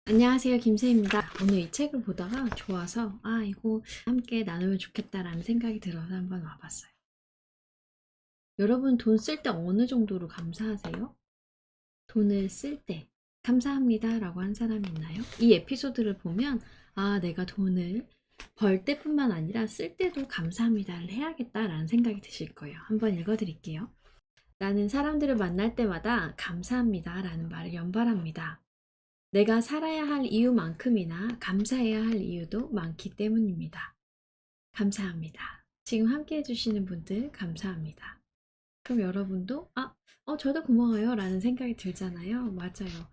안녕하세요, 김세희입니다. 오늘 이 책을 보다가 좋아서 이거 함께 나누면 좋겠다라는 생각이 들어서 한번 와봤어요. 여러분 돈 쓸 때 어느 정도로 감사하세요? 돈을 쓸 때 감사합니다 라고 한 사람이 있나요? 이 에피소드를 보면 내가 돈을 벌 때뿐만 아니라 쓸 때도 감사합니다를 해야겠다라는 생각이 드실 거예요. 한번 읽어드릴게요. 나는 사람들을 만날 때마다 감사합니다 라는 말을 연발합니다. 내가 살아야 할 이유만큼이나 감사해야 할 이유도 많기 때문입니다. 감사합니다. 지금 함께 해주시는 분들 감사합니다. 그럼 여러분도 저도 고마워요 라는 생각이 들잖아요. 맞아요.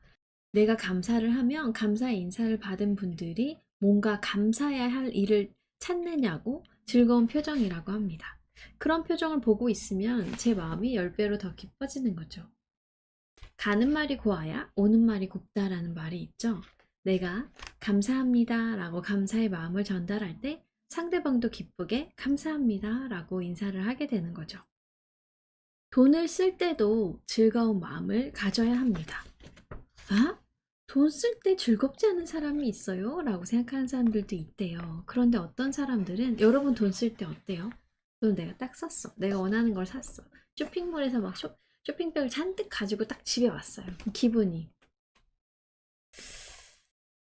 내가 감사를 하면 감사의 인사를 받은 분들이 뭔가 감사해야 할 일을 찾느냐고 즐거운 표정이라고 합니다. 그런 표정을 보고 있으면 제 마음이 10배로 더 기뻐지는 거죠. 가는 말이 고와야 오는 말이 곱다라는 말이 있죠. 내가 감사합니다 라고 감사의 마음을 전달할 때 상대방도 기쁘게 감사합니다 라고 인사를 하게 되는 거죠. 돈을 쓸 때도 즐거운 마음을 가져야 합니다. 돈 쓸 때 즐겁지 않은 사람이 있어요? 라고 생각하는 사람들도 있대요. 그런데 어떤 사람들은 여러분 돈 쓸 때 어때요? 돈 내가 딱 썼어. 내가 원하는 걸 샀어. 쇼핑몰에서 막 쇼핑백을 잔뜩 가지고 딱 집에 왔어요. 기분이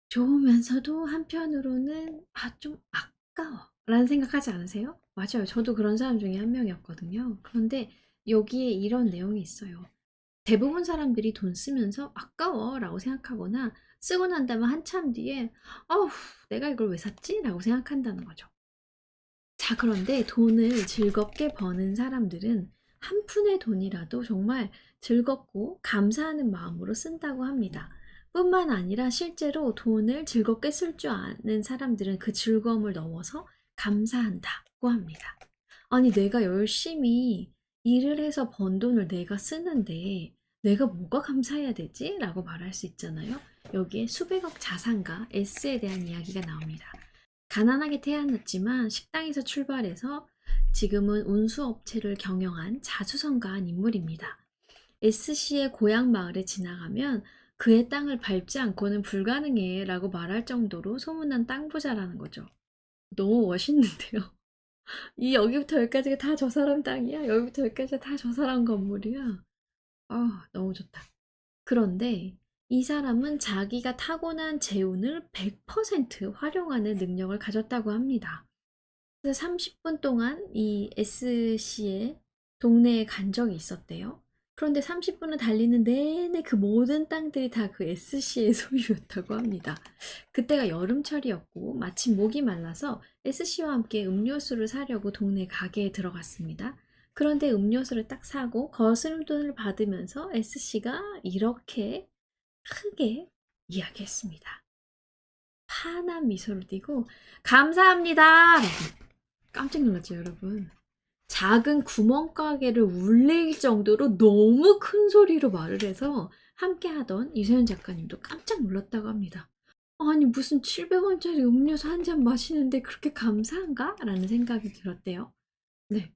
좋으면서도 한편으로는 좀 아까워 라는 생각하지 않으세요? 맞아요. 저도 그런 사람 중에 한 명이었거든요. 그런데 여기에 이런 내용이 있어요. 대부분 사람들이 돈 쓰면서 아까워 라고 생각하거나 쓰고 난 다음에 한참 뒤에 아우 내가 이걸 왜 샀지? 라고 생각한다는 거죠. 자, 그런데 돈을 즐겁게 버는 사람들은 한 푼의 돈이라도 정말 즐겁고 감사하는 마음으로 쓴다고 합니다. 뿐만 아니라 실제로 돈을 즐겁게 쓸 줄 아는 사람들은 그 즐거움을 넘어서 감사한다고 합니다. 아니, 내가 열심히 일을 해서 번 돈을 내가 쓰는데 내가 뭐가 감사해야 되지? 라고 말할 수 있잖아요. 여기에 수백억 자산가 S에 대한 이야기가 나옵니다. 가난하게 태어났지만 식당에서 출발해서 지금은 운수업체를 경영한 자수성가한 인물입니다. S씨의 고향 마을에 지나가면 그의 땅을 밟지 않고는 불가능해 라고 말할 정도로 소문난 땅 부자라는 거죠. 너무 멋있는데요. 이 여기부터 여기까지가 다 저 사람 땅이야? 여기부터 여기까지가 다 저 사람 건물이야? 너무 좋다. 그런데 이 사람은 자기가 타고난 재운을 100% 활용하는 능력을 가졌다고 합니다. 그래서 30분 동안 이 S씨의 동네에 간 적이 있었대요. 그런데 30분을 달리는 내내 그 모든 땅들이 다 그 S씨의 소유였다고 합니다. 그때가 여름철이었고 마침 목이 말라서 S씨와 함께 음료수를 사려고 동네 가게에 들어갔습니다. 그런데 음료수를 딱 사고 거스름돈을 받으면서 S씨가 이렇게 크게 이야기했습니다. 환한 미소를 띠고 감사합니다! 깜짝 놀랐죠, 여러분. 작은 구멍가게를 울릴 정도로 너무 큰 소리로 말을 해서 함께 하던 이소연 작가님도 깜짝 놀랐다고 합니다. 아니, 무슨 700원짜리 음료수 한 잔 마시는데 그렇게 감사한가? 라는 생각이 들었대요. 네.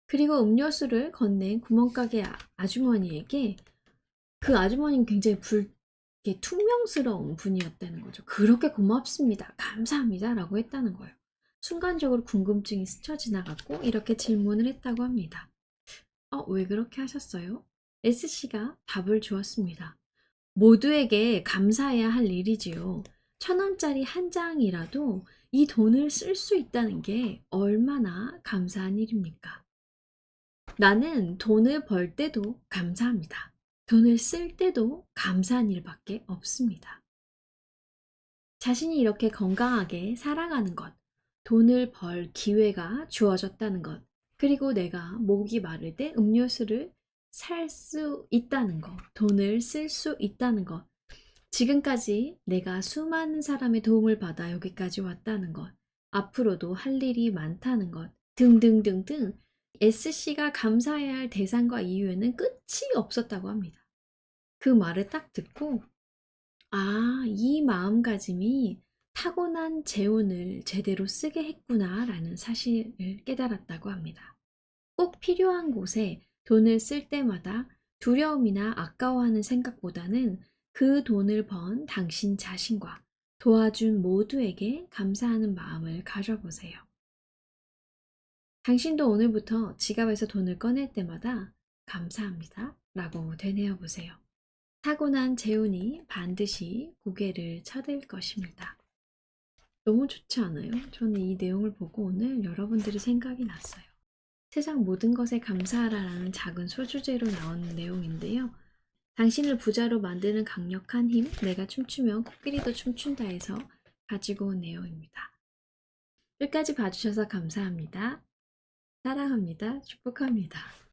그리고 음료수를 건넨 구멍가게 아주머니에게 그 아주머니는 굉장히 퉁명스러운 분이었다는 거죠. 그렇게 고맙습니다. 감사합니다. 라고 했다는 거예요. 순간적으로 궁금증이 스쳐 지나갔고 이렇게 질문을 했다고 합니다. 왜 그렇게 하셨어요? S씨가 답을 주었습니다. 모두에게 감사해야 할 일이지요. 1,000원짜리 한 장이라도 이 돈을 쓸 수 있다는 게 얼마나 감사한 일입니까? 나는 돈을 벌 때도 감사합니다. 돈을 쓸 때도 감사한 일밖에 없습니다. 자신이 이렇게 건강하게 살아가는 것, 돈을 벌 기회가 주어졌다는 것, 그리고 내가 목이 마를 때 음료수를 살 수 있다는 것, 돈을 쓸 수 있다는 것, 지금까지 내가 수많은 사람의 도움을 받아 여기까지 왔다는 것, 앞으로도 할 일이 많다는 것, 등등등등 S씨가 감사해야 할 대상과 이유에는 끝이 없었다고 합니다. 그 말을 딱 듣고 이 마음가짐이 타고난 재운을 제대로 쓰게 했구나 라는 사실을 깨달았다고 합니다. 꼭 필요한 곳에 돈을 쓸 때마다 두려움이나 아까워하는 생각보다는 그 돈을 번 당신 자신과 도와준 모두에게 감사하는 마음을 가져보세요. 당신도 오늘부터 지갑에서 돈을 꺼낼 때마다 감사합니다 라고 되뇌어 보세요. 타고난 재운이 반드시 고개를 쳐들 것입니다. 너무 좋지 않아요? 저는 이 내용을 보고 오늘 여러분들이 생각이 났어요. 세상 모든 것에 감사하라라는 작은 소주제로 나온 내용인데요. 당신을 부자로 만드는 강력한 힘, 내가 춤추면 코끼리도 춤춘다에서 가지고 온 내용입니다. 끝까지 봐주셔서 감사합니다. 사랑합니다. 축복합니다.